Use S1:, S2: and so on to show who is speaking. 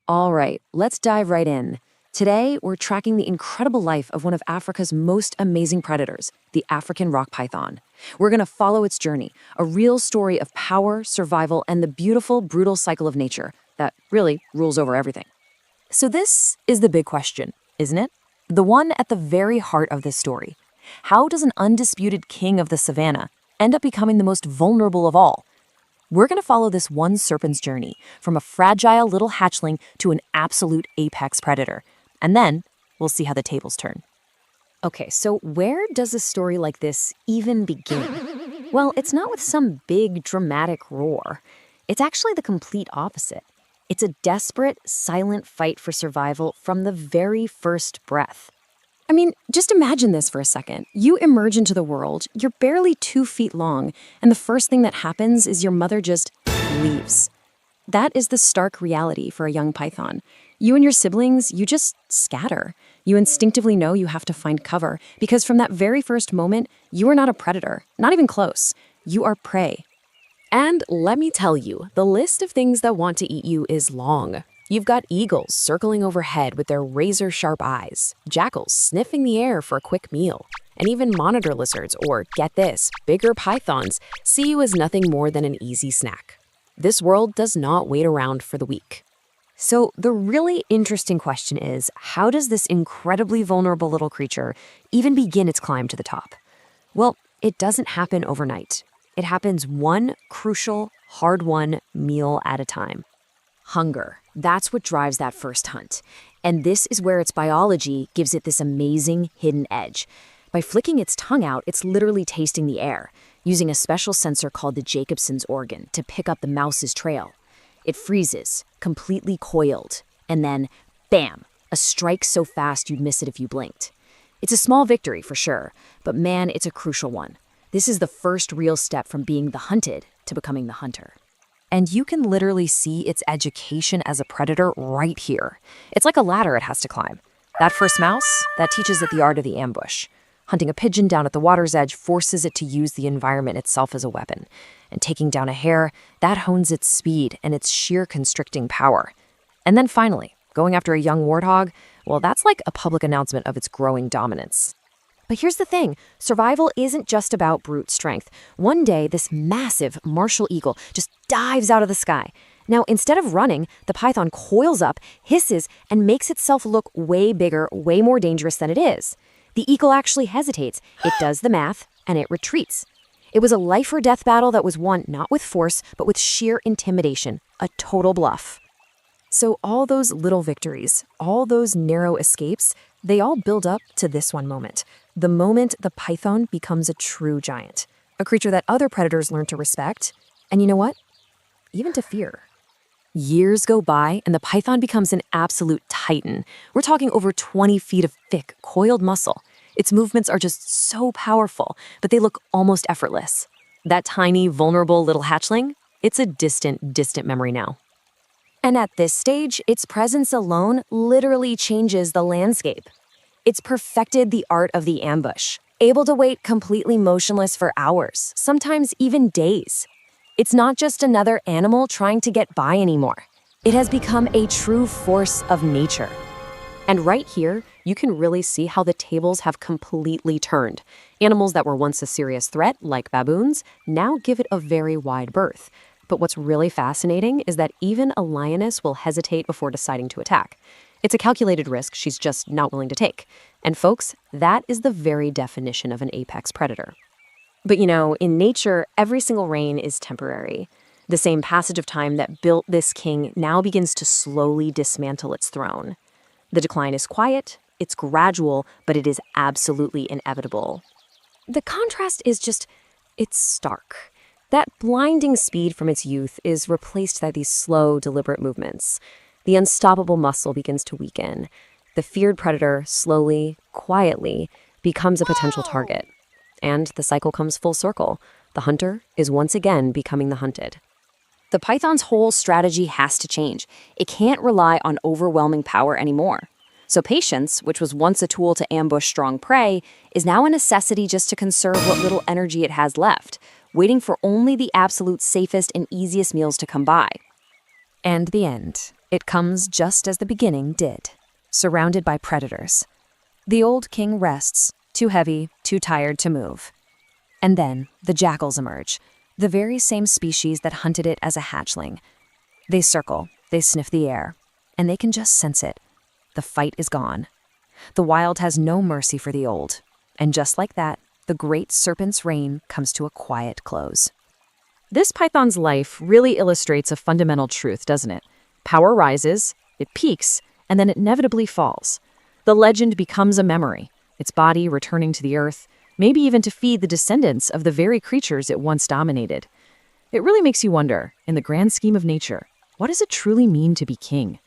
S1: All right, let's dive right in. Today, we're tracking the incredible life of one of Africa's most amazing predators, the African rock python. We're going to follow its journey, a real story of power, survival, and the beautiful, brutal cycle of nature that really rules over everything. So, this is the big question, isn't it? The one at the very heart of this story. How does an undisputed king of the savannah end up becoming the most vulnerable of all? We're going to follow this one serpent's journey from a fragile little hatchling to an absolute apex predator. And then we'll see how the tables turn. Okay, so where does a story like this even begin? Well, it's not with some big dramatic roar. It's actually the complete opposite. It's a desperate, silent fight for survival from the very first breath. I mean, just imagine this for a second. You emerge into the world, you're barely 2 feet long, and the first thing that happens is your mother just leaves. That is the stark reality for a young python. You and your siblings, you just scatter. You instinctively know you have to find cover, because from that very first moment, you are not a predator, not even close. You are prey. And let me tell you, the list of things that want to eat you is long. You've got eagles circling overhead with their razor-sharp eyes, jackals sniffing the air for a quick meal, and even monitor lizards, or get this, bigger pythons, see you as nothing more than an easy snack. This world does not wait around for the weak. So the really interesting question is, how does this incredibly vulnerable little creature even begin its climb to the top? Well, it doesn't happen overnight. It happens one crucial, hard-won meal at a time. Hunger. That's what drives that first hunt. And this is where its biology gives it this amazing hidden edge. By flicking its tongue out, it's literally tasting the air, using a special sensor called the Jacobson's organ to pick up the mouse's trail. It freezes, completely coiled, and then, bam, a strike so fast you'd miss it if you blinked. It's a small victory for sure, but man, it's a crucial one. This is the first real step from being the hunted to becoming the hunter. And you can literally see its education as a predator right here. It's like a ladder it has to climb. That first mouse, that teaches it the art of the ambush. Hunting a pigeon down at the water's edge forces it to use the environment itself as a weapon. And taking down a hare, that hones its speed and its sheer constricting power. And then finally, going after a young warthog, well, that's like a public announcement of its growing dominance. But here's the thing, survival isn't just about brute strength. One day, this massive martial eagle just dives out of the sky. Now, instead of running, the python coils up, hisses, and makes itself look way bigger, way more dangerous than it is. The eagle actually hesitates, it does the math, and it retreats. It was a life or death battle that was won not with force, but with sheer intimidation, a total bluff. So all those little victories, all those narrow escapes, they all build up to this one moment. The moment the python becomes a true giant, a creature that other predators learn to respect, and you know what? Even to fear. Years go by and the python becomes an absolute titan. We're talking over 20 feet of thick, coiled muscle. Its movements are just so powerful, but they look almost effortless. That tiny, vulnerable little hatchling, it's a distant, distant memory now. And at this stage, its presence alone literally changes the landscape. It's perfected the art of the ambush, able to wait completely motionless for hours, sometimes even days. It's not just another animal trying to get by anymore. It has become a true force of nature. And right here, you can really see how the tables have completely turned. Animals that were once a serious threat, like baboons, now give it a very wide berth. But what's really fascinating is that even a lioness will hesitate before deciding to attack. It's a calculated risk she's just not willing to take. And folks, that is the very definition of an apex predator. But you know, in nature, every single reign is temporary. The same passage of time that built this king now begins to slowly dismantle its throne. The decline is quiet, it's gradual, but it is absolutely inevitable. The contrast is just, it's stark. That blinding speed from its youth is replaced by these slow, deliberate movements. The unstoppable muscle begins to weaken. The feared predator slowly, quietly, becomes a potential target. And the cycle comes full circle. The hunter is once again becoming the hunted. The python's whole strategy has to change. It can't rely on overwhelming power anymore. So patience, which was once a tool to ambush strong prey, is now a necessity just to conserve what little energy it has left, waiting for only the absolute safest and easiest meals to come by. And the end. It comes just as the beginning did, surrounded by predators. The old king rests, too heavy, too tired to move. And then the jackals emerge, the very same species that hunted it as a hatchling. They circle, they sniff the air, and they can just sense it. The fight is gone. The wild has no mercy for the old. And just like that, the great serpent's reign comes to a quiet close. This python's life really illustrates a fundamental truth, doesn't it? Power rises, it peaks, and then it inevitably falls. The legend becomes a memory, its body returning to the earth, maybe even to feed the descendants of the very creatures it once dominated. It really makes you wonder, in the grand scheme of nature, what does it truly mean to be king?